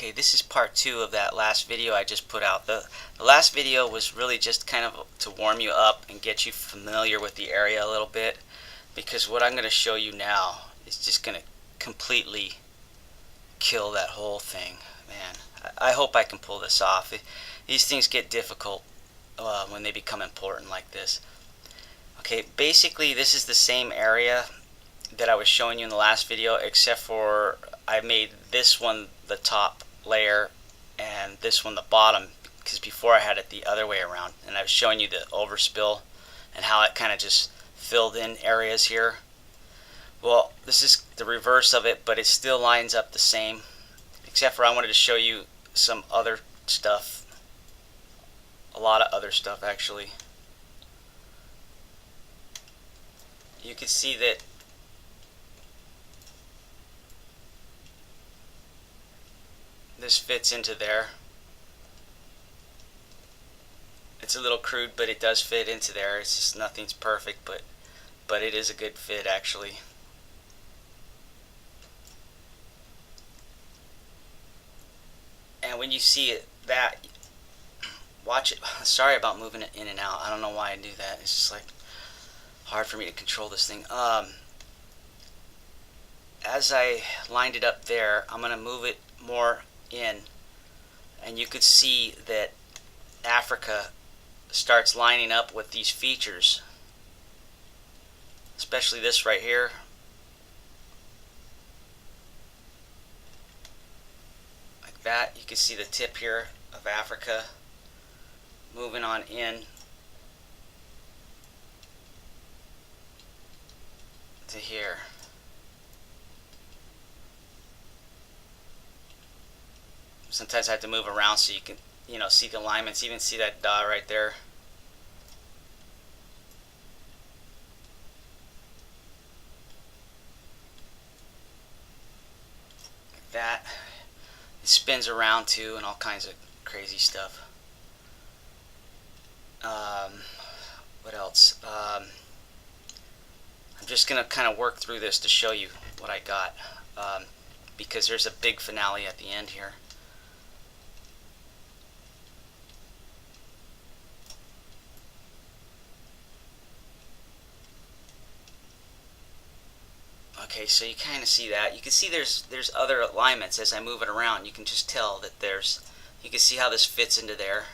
Okay, this is part 2 of that last video I just put out. The last video was really just kind of to warm you up and get you familiar with the area a little bit, because what I'm going to show you now is just going to completely kill that whole thing. Man, I hope I can pull this off. These things get difficult when they become important like this. Okay, basically this is the same area that I was showing you in the last video, except for I made this one the top layer and this one the bottom, because before I had it the other way around, and I was showing you the overspill and how it kind of just filled in areas here. Well, this is the reverse of it, but it still lines up the same, except for I wanted to show you some other stuff, a lot of other stuff actually. You can see that this fits into there. It's a little crude, but it does fit into there. It's just nothing's perfect, but it is a good fit actually. And when you see it, that, watch it. Sorry about moving it in and out. I don't know why I do that. It's just like hard for me to control this thing. As I lined it up there, I'm going to move it more in, and you could see that Africa starts lining up with these features, especially this right here. Like that. You can see the tip here of Africa moving on in to here. Sometimes I have to move around so you can, see the alignments. Even see that dot right there. Like that. It spins around too, and all kinds of crazy stuff. What else? I'm just gonna kind of work through this to show you what I got, because there's a big finale at the end here. Okay, so you kind of see that. You can see there's other alignments as I move it around. You can just tell that you can see how this fits into there.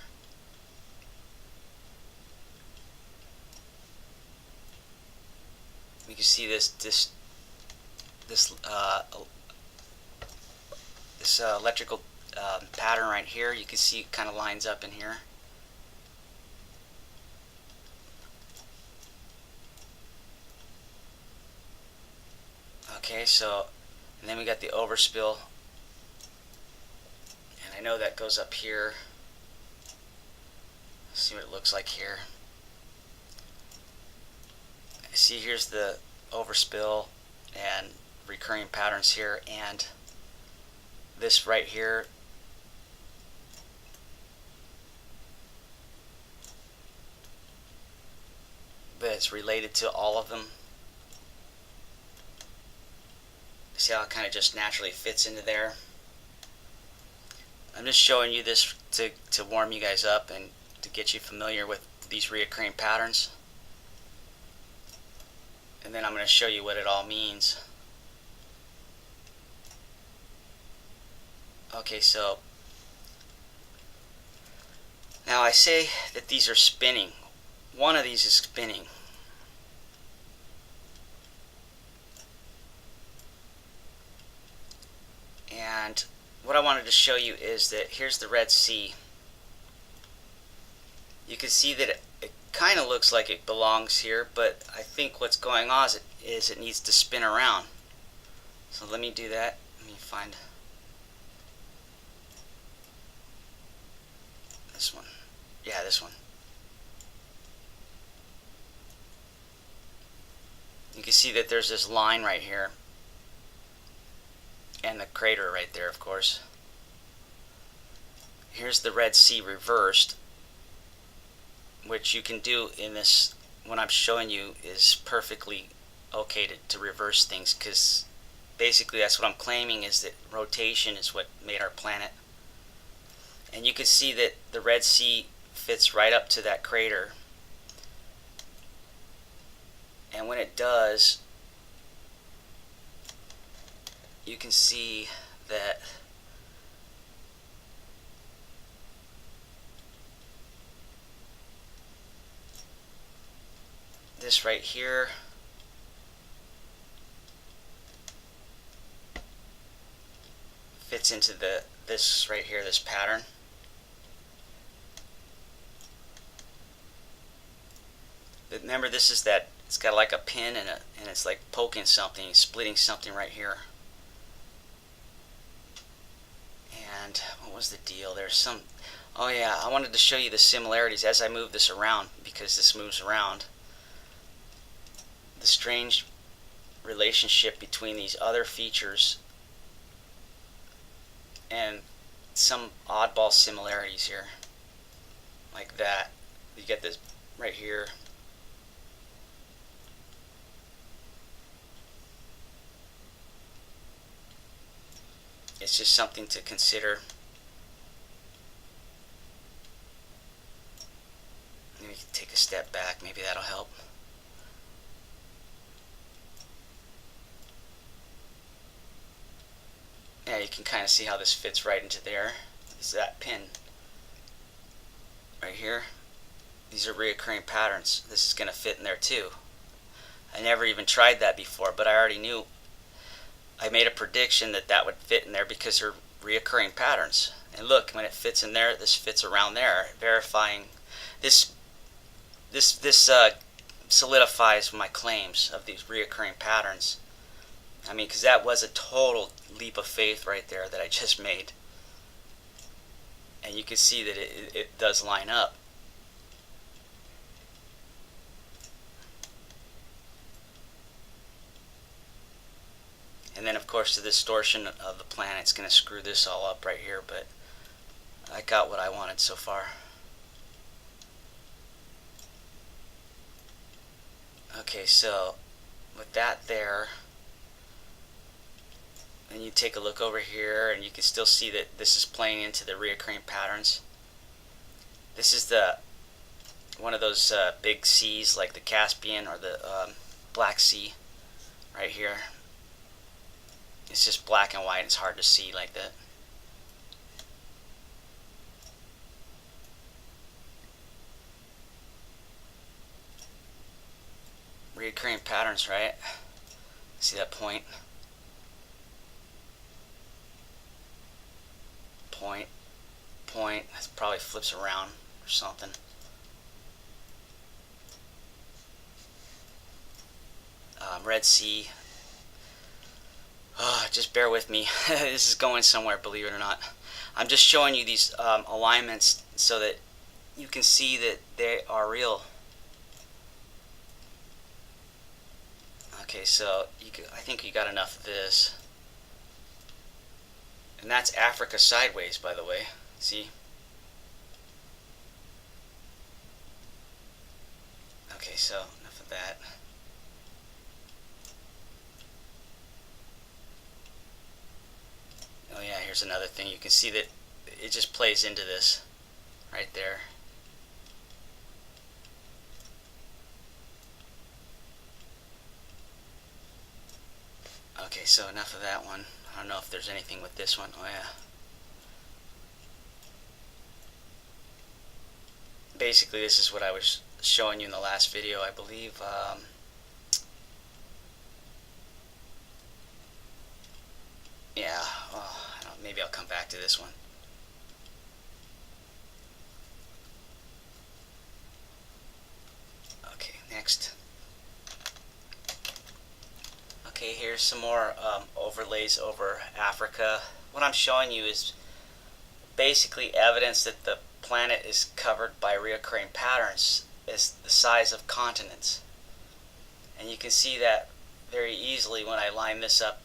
You can see this electrical pattern right here. You can see it kind of lines up in here. Okay, so, and then we got the overspill, and I know that goes up here. Let's see what it looks like here. See, here's the overspill and recurring patterns here, and this right here. But it's related to all of them. See how it kind of just naturally fits into there. I'm just showing you this to warm you guys up and to get you familiar with these reoccurring patterns. And then I'm going to show you what it all means. Okay, so now I say that these are spinning. One of these is spinning. And what I wanted to show you is that here's the Red Sea. You can see that it kind of looks like it belongs here, but I think what's going on is it needs to spin around. So let me do that. Let me find this one. Yeah, this one. You can see that there's this line right here, and the crater right there, of course. Here's the Red Sea reversed, which you can do in this. What I'm showing you is perfectly okay to reverse things, because basically that's what I'm claiming, is that rotation is what made our planet. And you can see that the Red Sea fits right up to that crater. And when it does, you can see that this right here fits into this right here, this pattern. But remember, this is that it's got like a pin and it's like poking something, splitting something right here. And what was the deal? There's some, oh yeah, I wanted to show you the similarities as I move this around, because this moves around. The strange relationship between these other features and some oddball similarities here, like that. You get this right here. It's just something to consider. Maybe take a step back, maybe that'll help. Yeah, you can kind of see how this fits right into there. This is that pin right here. These are reoccurring patterns. This is going to fit in there too. I never even tried that before, but I already knew. I made a prediction that that would fit in there because they're reoccurring patterns. And look, when it fits in there, this fits around there, verifying this solidifies my claims of these reoccurring patterns. I mean, because that was a total leap of faith right there that I just made. And you can see that it does line up. And then, of course, the distortion of the planet's going to screw this all up right here, but I got what I wanted so far. Okay, so with that there, and you take a look over here, and you can still see that this is playing into the reoccurring patterns. This is one of those big seas, like the Caspian or the Black Sea, right here. It's just black and white. It's hard to see like that. Reoccurring patterns, right? See that point? Point. It probably flips around or something. Red Sea. Just bear with me. This is going somewhere, believe it or not. I'm just showing you these alignments so that you can see that they are real. Okay, so I think you got enough of this. And that's Africa sideways, by the way. See? Okay, so enough of that. Oh yeah, here's another thing. You can see that it just plays into this right there. Okay, so enough of that one. I don't know if there's anything with this one. Oh yeah. Basically, this is what I was showing you in the last video, I believe. Yeah, well, maybe I'll come back to this one. Okay, next. Okay, here's some more overlays over Africa. What I'm showing you is basically evidence that the planet is covered by reoccurring patterns as the size of continents. And you can see that very easily when I line this up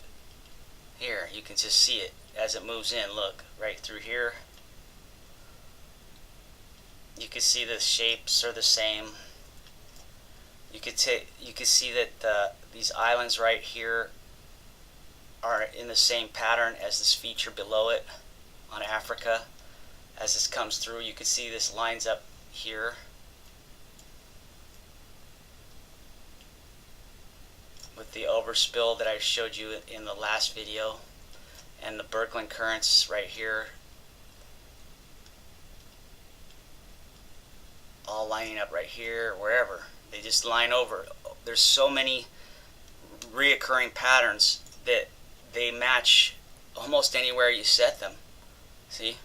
here. You can just see it as it moves in. Look, right through here. You can see the shapes are the same. You can see that these islands right here are in the same pattern as this feature below it on Africa. as this comes through, you can see this lines up here. With the overspill that I showed you in the last video, and the Birkeland currents right here, all lining up right here, wherever. They just line over. There's so many reoccurring patterns that they match almost anywhere you set them. See?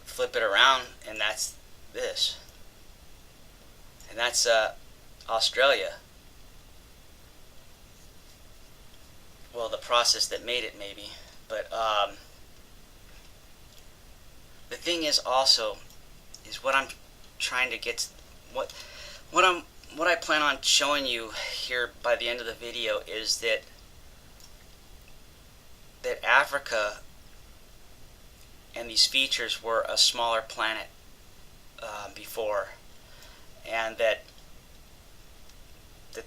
Flip it around and that's this. And that's Australia. Well, the process that made it, maybe. But the thing is also is what I'm trying to get to, what I plan on showing you here by the end of the video is that Africa and these features were a smaller planet before, and that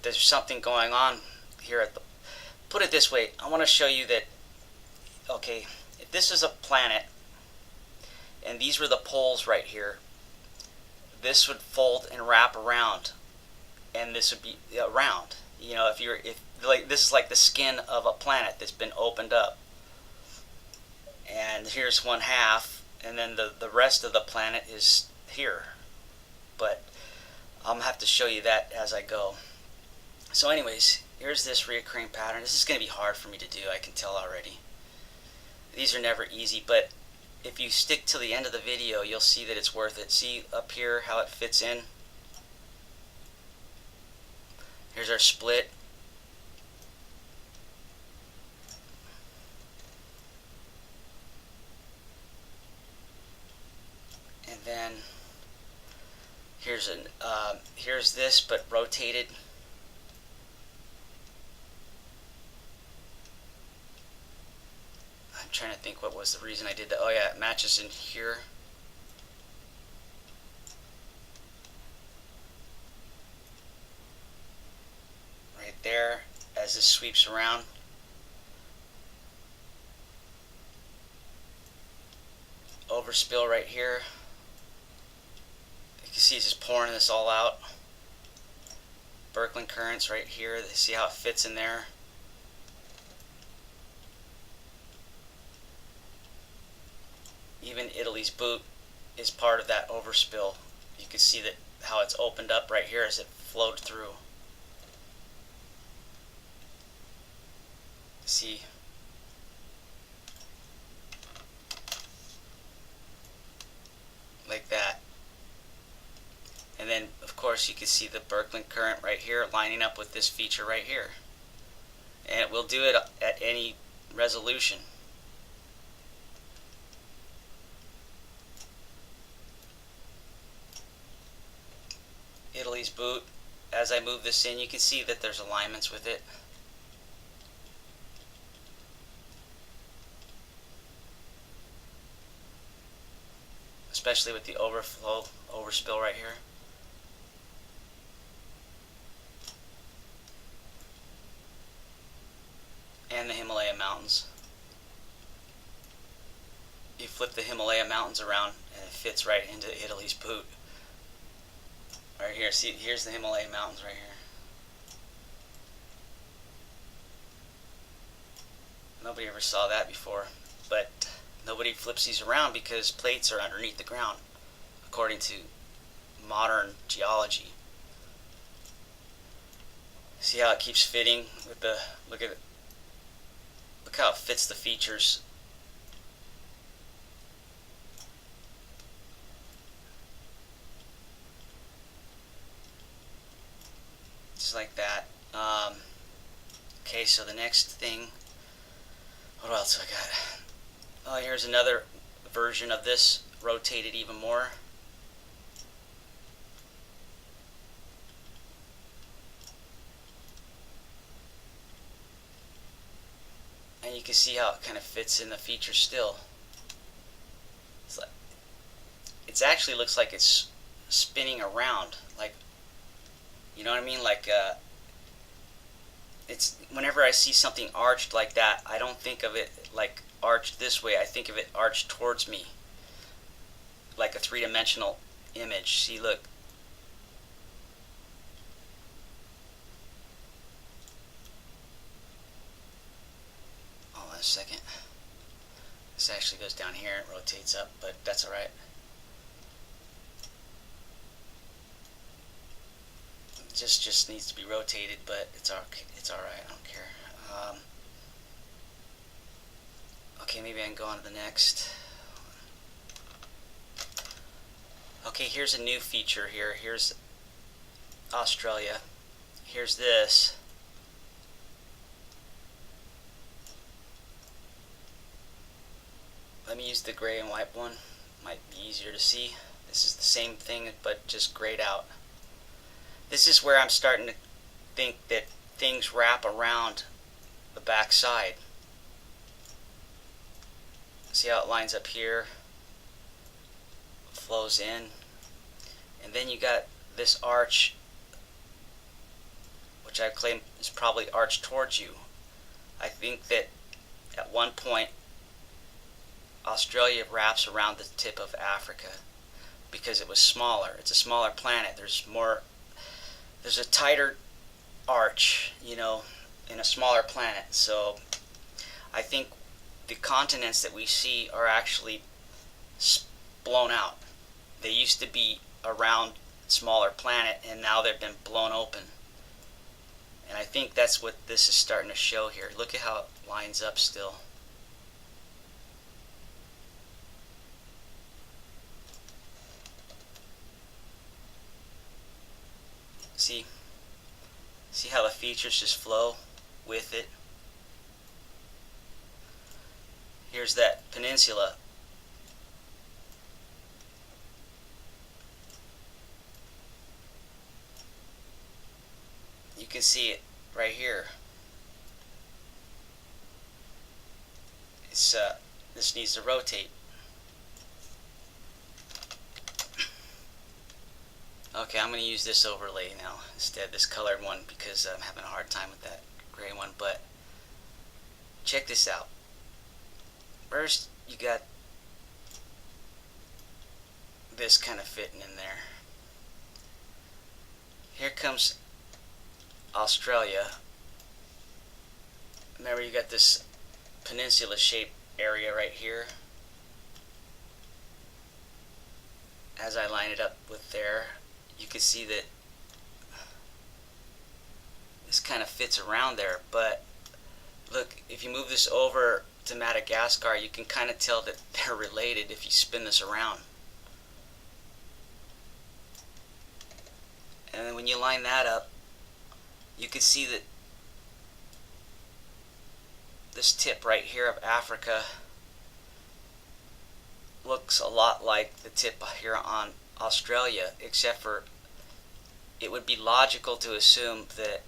there's something going on here at the, put it this way, I want to show you that, okay, if this is a planet and these were the poles right here, this would fold and wrap around, and this would be round. You know, if like this is like the skin of a planet that's been opened up, and here's one half, and then the rest of the planet is here. But I'm gonna have to show you that as I go. So anyways, here's this reoccurring pattern. This is gonna be hard for me to do, I can tell already. These are never easy, but if you stick to the end of the video, you'll see that it's worth it. See up here how it fits in? Here's our split. And then here's this, but rotated. I'm trying to think what was the reason I did that. Oh yeah, it matches in here. Right there, as this sweeps around. Overspill right here. You can see it's just pouring this all out. Birkeland currents right here. See how it fits in there. Even Italy's boot is part of that overspill. You can see that how it's opened up right here as it flowed through. See? Like that. And then of course you can see the Birkeland current right here lining up with this feature right here. And it will do it at any resolution. Italy's boot, as I move this in, you can see that there's alignments with it. Especially with the overspill right here. And the Himalaya Mountains. You flip the Himalaya Mountains around and it fits right into Italy's boot. Right here, see, here's the Himalaya Mountains right here. Nobody ever saw that before, but nobody flips these around because plates are underneath the ground, according to modern geology. See how it keeps fitting with the, look at it, look how it fits the features. Just like that. Okay, so the next thing, what else I got? Oh, here's another version of this, rotated even more. And you can see how it kind of fits in the feature still. It actually looks like it's spinning around, like, you know what I mean? Like, it's whenever I see something arched like that, I don't think of it like arched this way. I think of it arched towards me, like a three-dimensional image. See, look. Hold on a second. This actually goes down here and rotates up, but that's alright. Just needs to be rotated, but it's alright. I don't care. Okay, maybe I can go on to the next. Okay, here's a new feature here. Here's Australia. Here's this. Let me use the gray and white one. Might be easier to see. This is the same thing, but just grayed out. This is where I'm starting to think that things wrap around the back side. See how it lines up here, flows in, and then you got this arch, which I claim is probably arched towards you. I think that at one point Australia wraps around the tip of Africa because it was smaller. It's a smaller planet. There's a tighter arch, you know, in a smaller planet. So I think the continents that we see are actually blown out. They used to be around smaller planet, and now they've been blown open. And I think that's what this is starting to show here. Look at how it lines up still. See how the features just flow with it. Here's that peninsula. You can see it right here. This needs to rotate. Okay, I'm going to use this overlay now instead, this colored one, because I'm having a hard time with that gray one. But check this out. First, you got this kind of fitting in there. Here comes Australia. Remember, you got this peninsula shaped area right here. As I line it up with there, you can see that this kind of fits around there. But look, if you move this over to Madagascar, you can kind of tell that they're related if you spin this around. And then when you line that up, you can see that this tip right here of Africa looks a lot like the tip here on Australia, except for it would be logical to assume that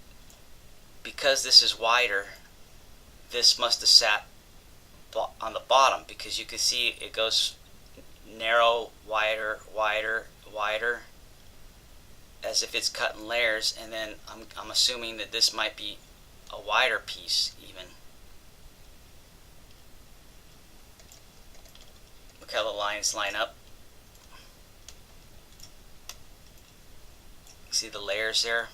because this is wider, this must have sat on the bottom, because you can see it goes narrow, wider, wider, wider, as if it's cut in layers. And then I'm assuming that this might be a wider piece even. Look how the lines line up. See the layers there?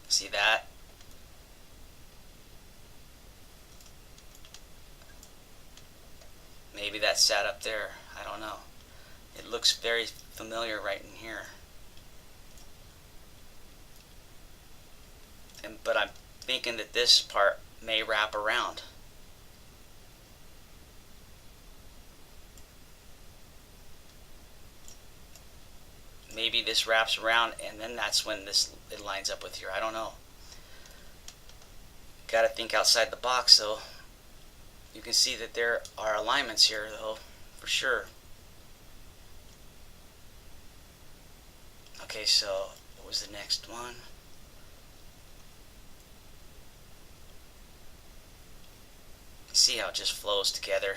See that? Maybe that sat up there. I don't know. It looks very familiar right in here. But I'm thinking that this part may wrap around. Maybe this wraps around, and then that's when it lines up with here. I don't know. Got to think outside the box, though. You can see that there are alignments here, though, for sure. Okay, so what was the next one? See how it just flows together.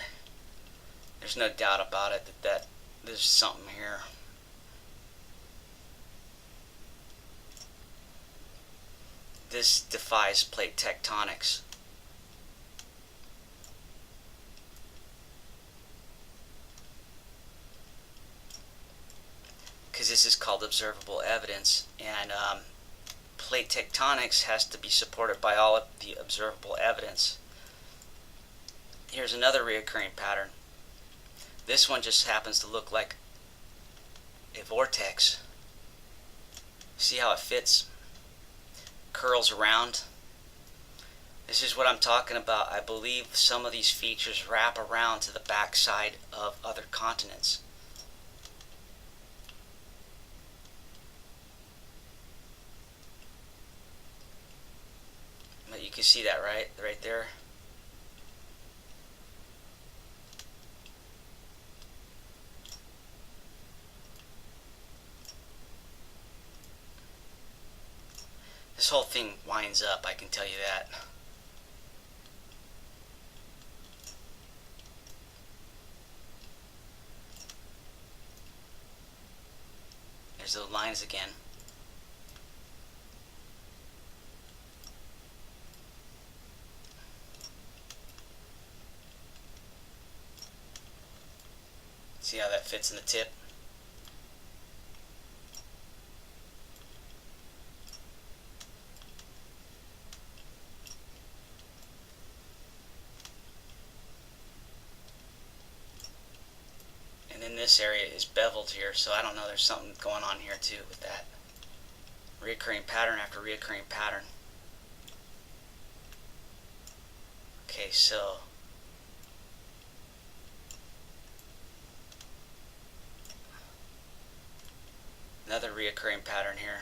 There's no doubt about it that there's something here. This defies plate tectonics. because this is called observable evidence, and plate tectonics has to be supported by all of the observable evidence. Here's another reoccurring pattern. This one just happens to look like a vortex. See how it fits? Curls around. This is what I'm talking about. I believe some of these features wrap around to the backside of other continents. But you can see that right there. This whole thing winds up, I can tell you that. There's those lines again. See how that fits in the tip? And then this area is beveled here, so I don't know, there's something going on here too with that. Reoccurring pattern after reoccurring pattern. Okay, so another reoccurring pattern here.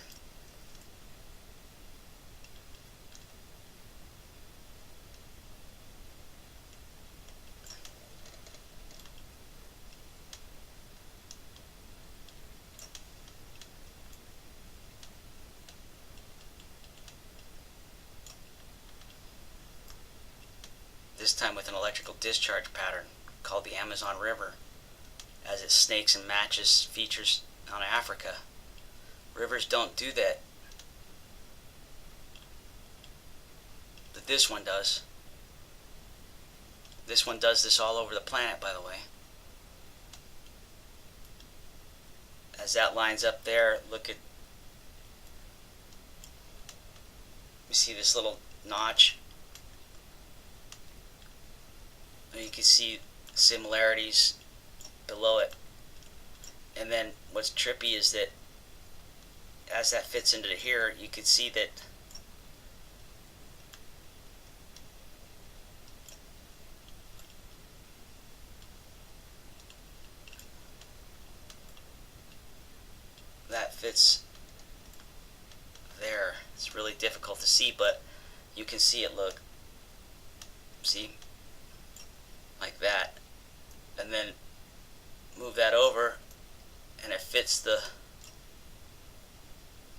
This time with an electrical discharge pattern called the Amazon River, as it snakes and matches features on Africa. Rivers don't do that, but this one does. This one does this all over the planet, by the way. As that lines up there, look at, you see this little notch? You can see similarities below it. And then what's trippy is that as that fits into here, you can see that that fits there. It's really difficult to see, but you can see it. Look, see, like that, and then move that over and it fits the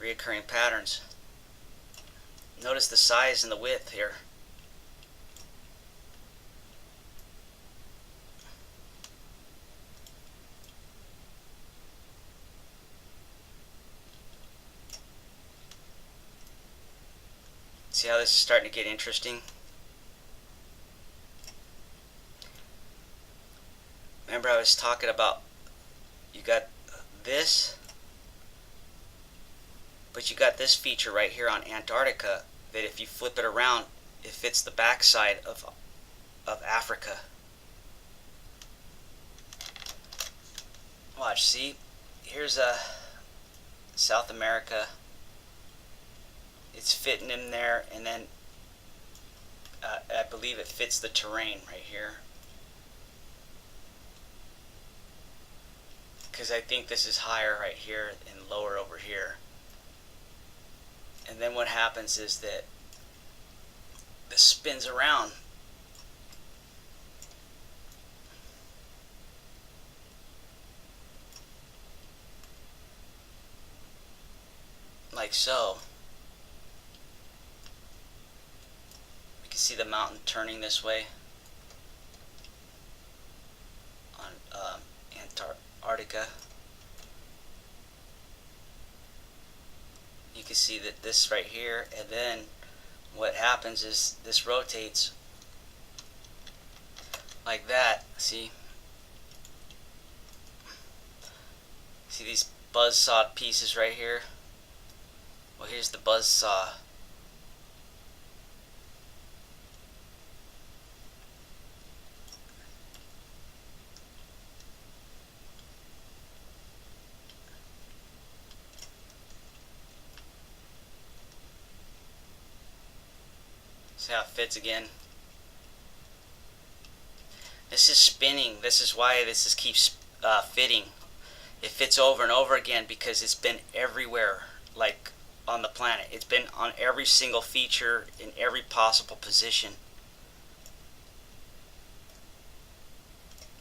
reoccurring patterns. Notice the size and the width here. See how this is starting to get interesting? Remember I was talking about, you got this, but you got this feature right here on Antarctica that if you flip it around, it fits the backside of Africa. Watch, see, here's South America. It's fitting in there, and then I believe it fits the terrain right here. Because I think this is higher right here and lower over here. And then what happens is that this spins around. Like so. You can see the mountain turning this way on Antarctica. You can see that this right here, and then what happens is this rotates like that. See these buzz saw pieces right here. Well, here's the buzz saw. See how it fits again? This is spinning. This is why this keeps fitting. It fits over and over again because it's been everywhere, like on the planet. It's been on every single feature in every possible position.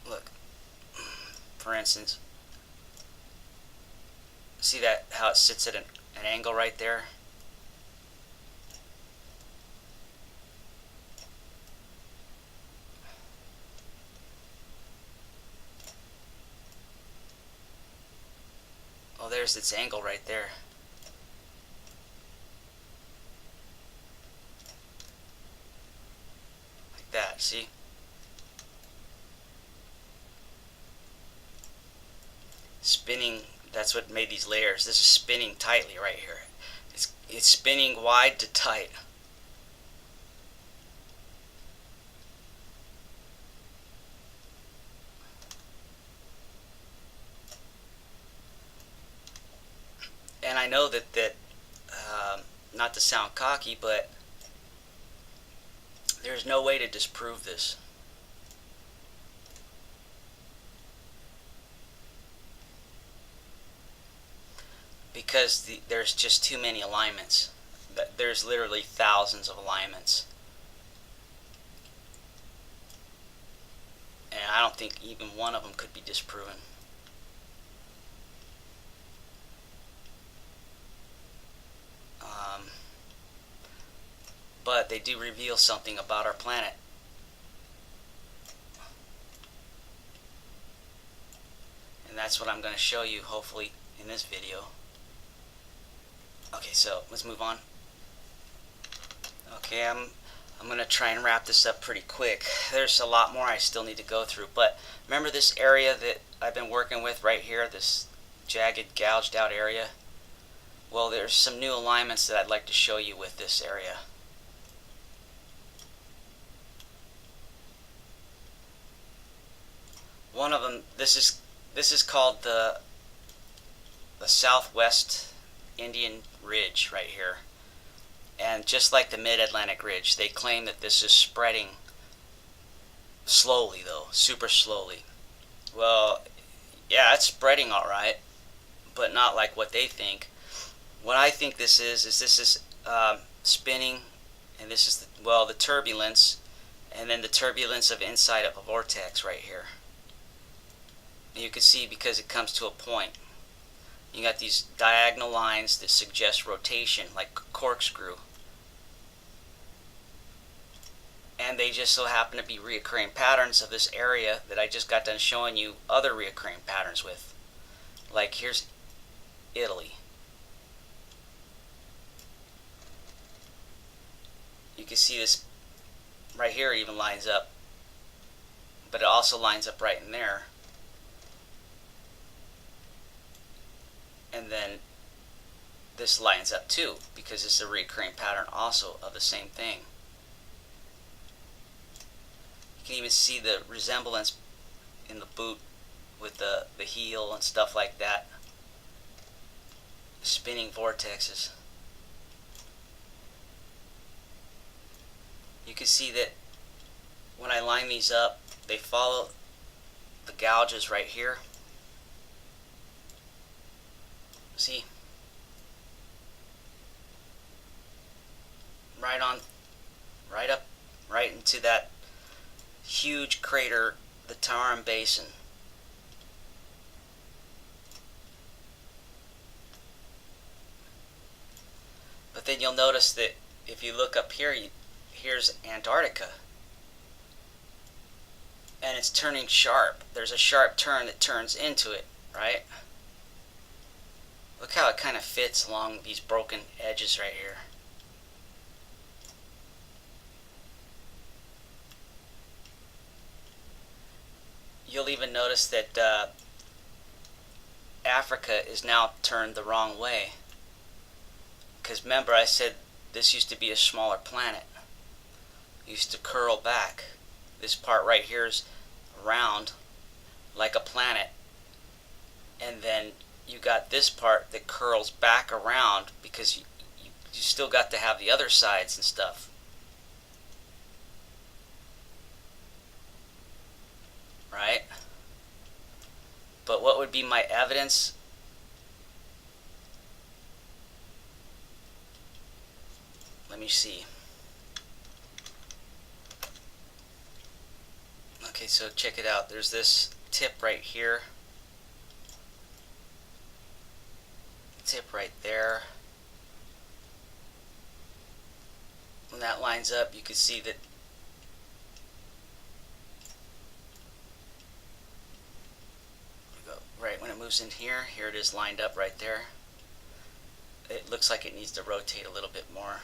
Look, for instance, see that how it sits at an angle right there? Oh, there's its angle right there. Like that, see? Spinning, that's what made these layers. This is spinning tightly right here. It's spinning wide to tight. And I know that not to sound cocky, but there's no way to disprove this. Because there's just too many alignments. There's literally thousands of alignments. And I don't think even one of them could be disproven. But they do reveal something about our planet. And that's what I'm going to show you, hopefully, in this video. Okay, so let's move on. Okay, I'm going to try and wrap this up pretty quick. There's a lot more I still need to go through, but remember this area that I've been working with right here, this jagged, gouged out area? Well, there's some new alignments that I'd like to show you with this area. One of them, this is called the Southwest Indian Ridge right here. And just like the Mid-Atlantic Ridge, they claim that this is spreading slowly though, super slowly. Well, yeah, it's spreading alright, but not like what they think. What I think this is this is spinning, and this is the turbulence, and then the turbulence of inside of a vortex right here. You can see because it comes to a point. You got these diagonal lines that suggest rotation, like corkscrew. And they just so happen to be reoccurring patterns of this area that I just got done showing you other reoccurring patterns with. Like here's Italy. You can see this right here even lines up, but it also lines up right in there. And then this lines up too, because it's a recurring pattern also of the same thing. You can even see the resemblance in the boot with the heel and stuff like that. Spinning vortexes. You can see that when I line these up, they follow the gouges right here. See? Right on, right up, right into that huge crater, the Tarim Basin. But then you'll notice that if you look up here, here's Antarctica. And it's turning sharp. There's a sharp turn that turns into it, right? Look how it kind of fits along these broken edges right here. You'll even notice that Africa is now turned the wrong way. Because remember, I said this used to be a smaller planet. It used to curl back. This part right here is round like a planet. And then you got this part that curls back around because you still got to have the other sides and stuff. Right? But what would be my evidence? Let me see. Okay, so check it out. There's this tip right here. Tip right there. When that lines up, you can see that right when it moves in here, here it is lined up right there. It looks like it needs to rotate a little bit more.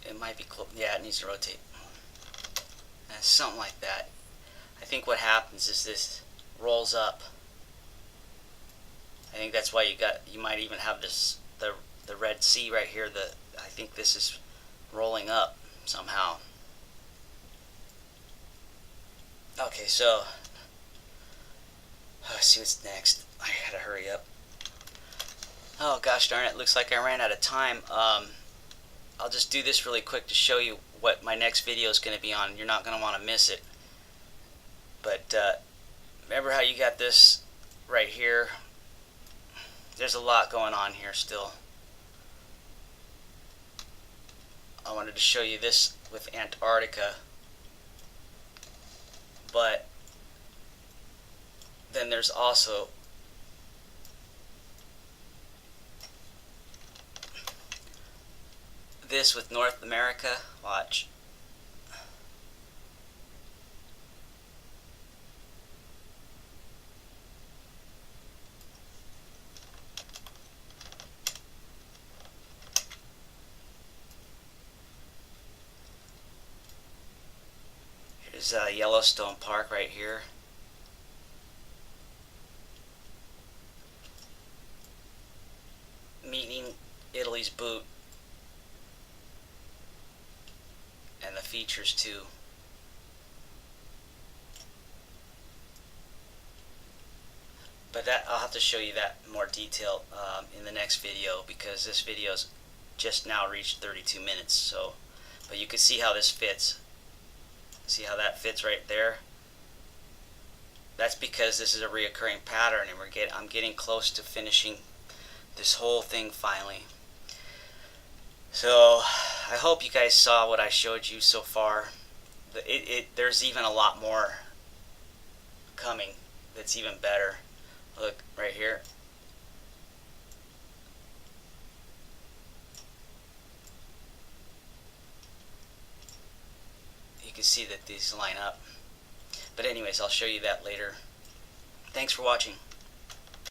It might be close. Yeah, it needs to rotate. Something like that. I think what happens is this rolls up. I think that's why you might even have this the Red Sea right here. I think this is rolling up somehow. Okay, so let's see what's next. I gotta hurry up. Oh gosh darn it, looks like I ran out of time. I'll just do this really quick to show you what my next video is going to be on. You're not going to want to miss it. But remember how you got this right here? There's a lot going on here still. I wanted to show you this with Antarctica. But then there's also this with North America. Watch. Here's Yellowstone Park right here. Meeting Italy's boot. And the features too. But that I'll have to show you that in more detail in the next video, because this video's just now reached 32 minutes. So, but you can see how this fits. See how that fits right there? That's because this is a reoccurring pattern, and I'm getting close to finishing this whole thing finally. So I hope you guys saw what I showed you so far. There's even a lot more coming that's even better. Look right here. You can see that these line up. But anyways, I'll show you that later. Thanks for watching.